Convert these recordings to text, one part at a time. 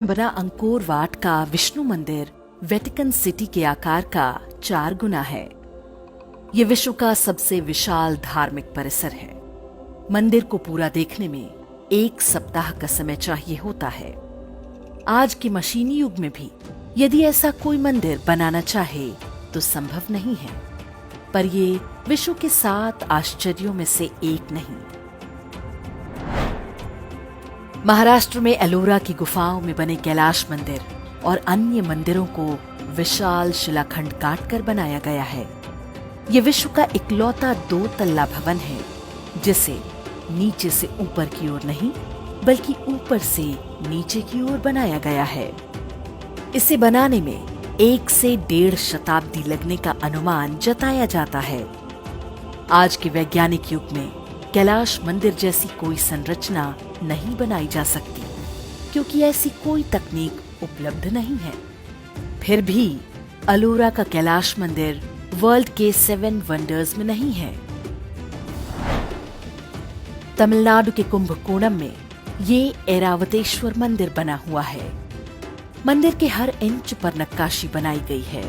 बना Angkor Wat का विष्णु मंदिर वेटिकन सिटी के आकार का 4 गुना है। ये विश्व का सबसे विशाल धार्मिक परिसर है। मंदिर को पूरा देखने में 1 सप्ताह का समय चाहिए होता है। आज के मशीनी युग में भी यदि ऐसा कोई मंदिर बनाना चाहे तो संभव नहीं है, पर ये विश्व के 7 आश्चर्यों में से एक नहीं। महाराष्ट्र में एलोरा की गुफाओं में बने कैलाश मंदिर और अन्य मंदिरों को विशाल शिलाखंड काटकर बनाया गया है। ये विश्व का इकलौता 2 तल्ला भवन है जिसे नीचे से ऊपर की ओर नहीं बल्कि ऊपर से नीचे की ओर बनाया गया है। इसे बनाने में 1 से 1.5 शताब्दी लगने का अनुमान जताया जाता है। आज के वैज्ञानिक युग में कैलाश मंदिर जैसी कोई संरचना नहीं बनाई जा सकती, क्योंकि ऐसी कोई तकनीक उपलब्ध नहीं है। फिर भी अलोरा का कैलाश मंदिर वर्ल्ड के 7 वंडर्स में नहीं है। तमिलनाडु के कुंभकोणम में ये ऐरावतेश्वर मंदिर बना हुआ है। मंदिर के हर इंच पर नक्काशी बनाई गई है।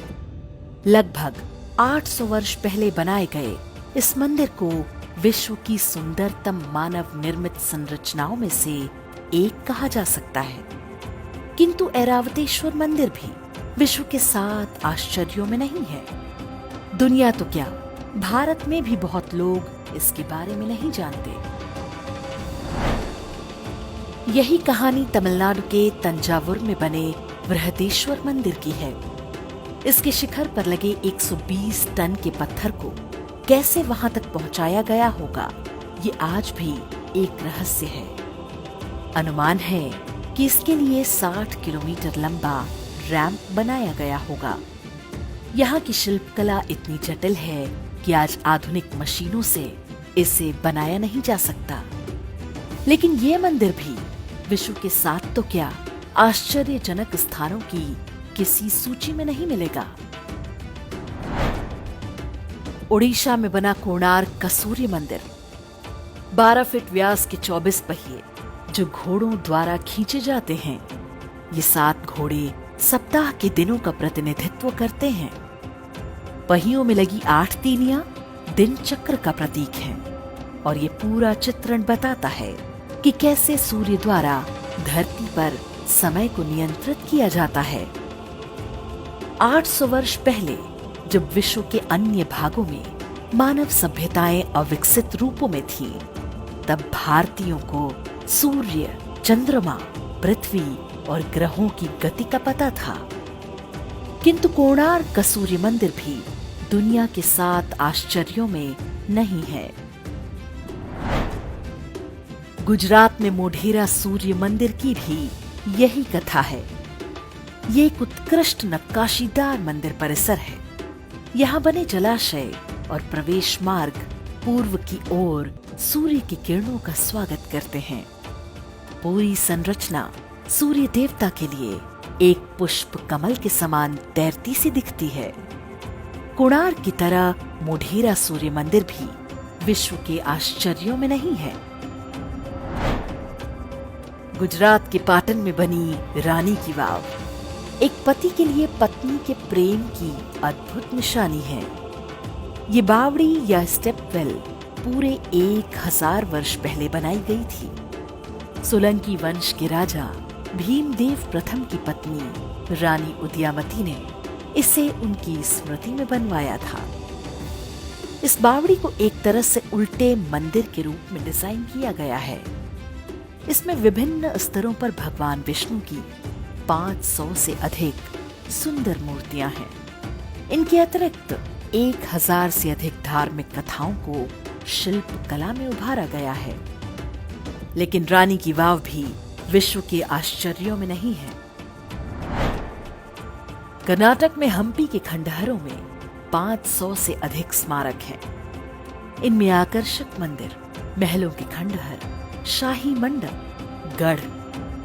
लगभग 800 वर्ष पहले बनाए गए इस मंदिर को विश्व की सुंदरतम मानव निर्मित संरचनाओं में से एक कहा जा सकता है। किंतु ऐरावतेश्वर मंदिर भी विश्व के 7 आश्चर्यों में नहीं है। दुनिया तो क्या, भारत में भी बहुत लोग इसके बारे में नहीं जानते। यही कहानी तमिलनाडु के तंजावुर में बने बृहदेश्वर मंदिर की है। इसके शिखर पर लगे 120 टन के पत्थर को कैसे वहां तक पहुंचाया गया होगा, ये आज भी एक रहस्य है। अनुमान है कि इसके लिए 60 किलोमीटर लंबा रैंप बनाया गया होगा। यहाँ की शिल्पकला इतनी जटिल है कि आज आधुनिक मशीनों से इसे बनाया नहीं जा सकता। लेकिन ये मंदिर भी विश्व के 7 तो क्या आश्चर्यजनक स्थानों की किसी सूची में नहीं मिलेगा। ओडिशा में बना कोणार्क का सूर्य मंदिर 12 फीट व्यास के 24 पहिए जो घोड़ों द्वारा खींचे जाते हैं। ये 7 घोड़े सप्ताह के दिनों का प्रतिनिधित्व करते हैं। पहियों में लगी 8 तीलियां दिन चक्र का प्रतीक हैं और ये पूरा चित्रण बताता है कि कैसे सूर्य द्वारा धरती पर समय को नियंत्रित किया जाता है। 800 वर्ष पहले जब विश्व के अन्य भागों में मानव सभ्यताएं अविकसित रूपों में थीं, तब भारतीयों को सूर्य, चंद्रमा, पृथ्वी और ग्रहों की गति का पता था। किंतु कोणार्क का सूर्य मंदिर भी दुनिया के 7 आश्चर्यों में नहीं है। गुजरात में मोढेरा सूर्य मंदिर की भी यही कथा है। ये एक उत्कृष्ट नक्काशीदार मंदिर परिसर है। यहाँ बने जलाशय और प्रवेश मार्ग पूर्व की ओर सूर्य की किरणों का स्वागत करते हैं। पूरी संरचना सूर्य देवता के लिए एक पुष्प कमल के समान तैरती सी दिखती है। कोणार्क की तरह मोढेरा सूर्य मंदिर भी विश्व के आश्चर्यों में नहीं है। गुजरात के पाटन में बनी रानी की वाव एक पति के लिए पत्नी के प्रेम की अद्भुत निशानी है। ये बावड़ी या स्टेपवेल पूरे 1000 वर्ष पहले बनाई गई थी। सोलंकी वंश के राजा भीमदेव प्रथम की पत्नी रानी उदयामती ने इसे उनकी स्मृति में बनवाया था। इस बावड़ी को एक तरह से उल्टे मंदिर के रूप में डिजाइन किया गया है। इसमें विभिन्न स्तरों पर भगवान विष्णु की 500 से अधिक सुंदर मूर्तियां हैं। इनके अतिरिक्त 1000 से अधिक धार्मिक कथाओं को शिल्प कला में उभारा गया है। लेकिन रानी की वाव भी विश्व के आश्चर्यों में नहीं है। कर्नाटक में हम्पी के खंडहरों में 500 से अधिक स्मारक हैं। इनमें आकर्षक मंदिर, महलों के खंडहर, शाही मंडप, गढ़,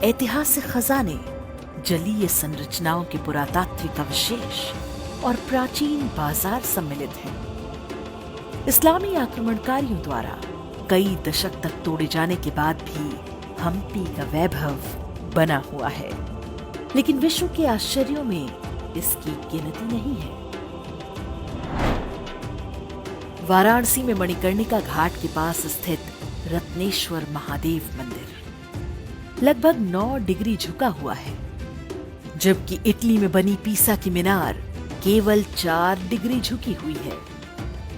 ऐतिहासिक खजाने, जलीय संरचनाओं के पुरातात्विक अवशेष और प्राचीन बाजार सम्मिलित हैं। इस्लामी आक्रमणकारियों द्वारा कई दशक तक तोड़े जाने के बाद भी हम्पी का वैभव बना हुआ है। लेकिन विश्व के आश्चर्यों में इसकी गिनती नहीं है। वाराणसी में मणिकर्णिका घाट के पास स्थित रत्नेश्वर महादेव मंदिर लगभग 9 डिग्री झुका हुआ है, जबकि इटली में बनी पीसा की मीनार केवल 4 डिग्री झुकी हुई है।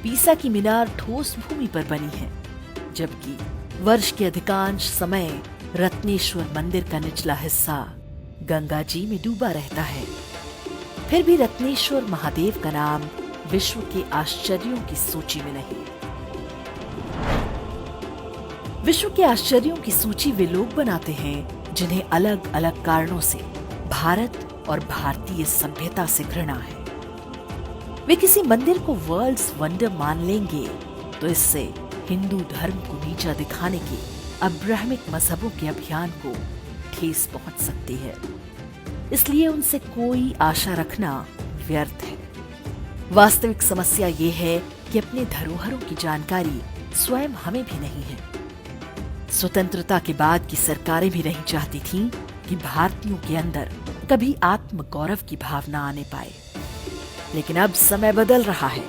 पीसा की मीनार ठोस भूमि पर बनी है, जबकि वर्ष के अधिकांश समय रत्नेश्वर मंदिर का निचला हिस्सा गंगा जी में डूबा रहता है। फिर भी रत्नेश्वर महादेव का नाम विश्व के आश्चर्यों की सूची में नहीं। विश्व के आश्चर्यों की सूची वे लोग बनाते हैं जिन्हें अलग अलग कारणों से भारत और भारतीय सभ्यता से घृणा है। वे किसी मंदिर को वर्ल्ड्स वंडर मान लेंगे तो इससे हिंदू धर्म को नीचा दिखाने के अब्राहमिक मजहबों के अभियान को ठेस पहुंच सकती है। इसलिए उनसे कोई आशा रखना व्यर्थ है। वास्तविक समस्या ये है कि अपने धरोहरों की जानकारी स्वयं हमें भी नहीं है। स्वतंत्रता के बाद की सरकारें भी नहीं चाहती थीं कि भारतीयों के अंदर कभी आत्मगौरव की भावना आने पाए, लेकिन अब समय बदल रहा है।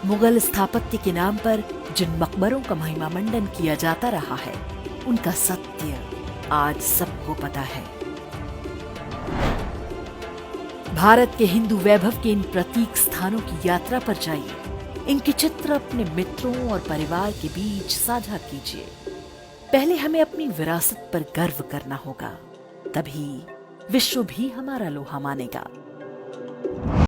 मुगल स्थापत्य के नाम पर जिन मकबरों का महिमा मंडन किया जाता रहा है, उनका सत्य आज सबको पता है। भारत के हिंदू वैभव के इन प्रतीक स्थानों की यात्रा पर जाइए। इनके चित्र अपने मित्रों और परिवार के बीच साझा कीजिए। पहले हमें अपनी विरासत पर गर्व करना होगा, तभी विश्व भी हमारा लोहा मानेगा।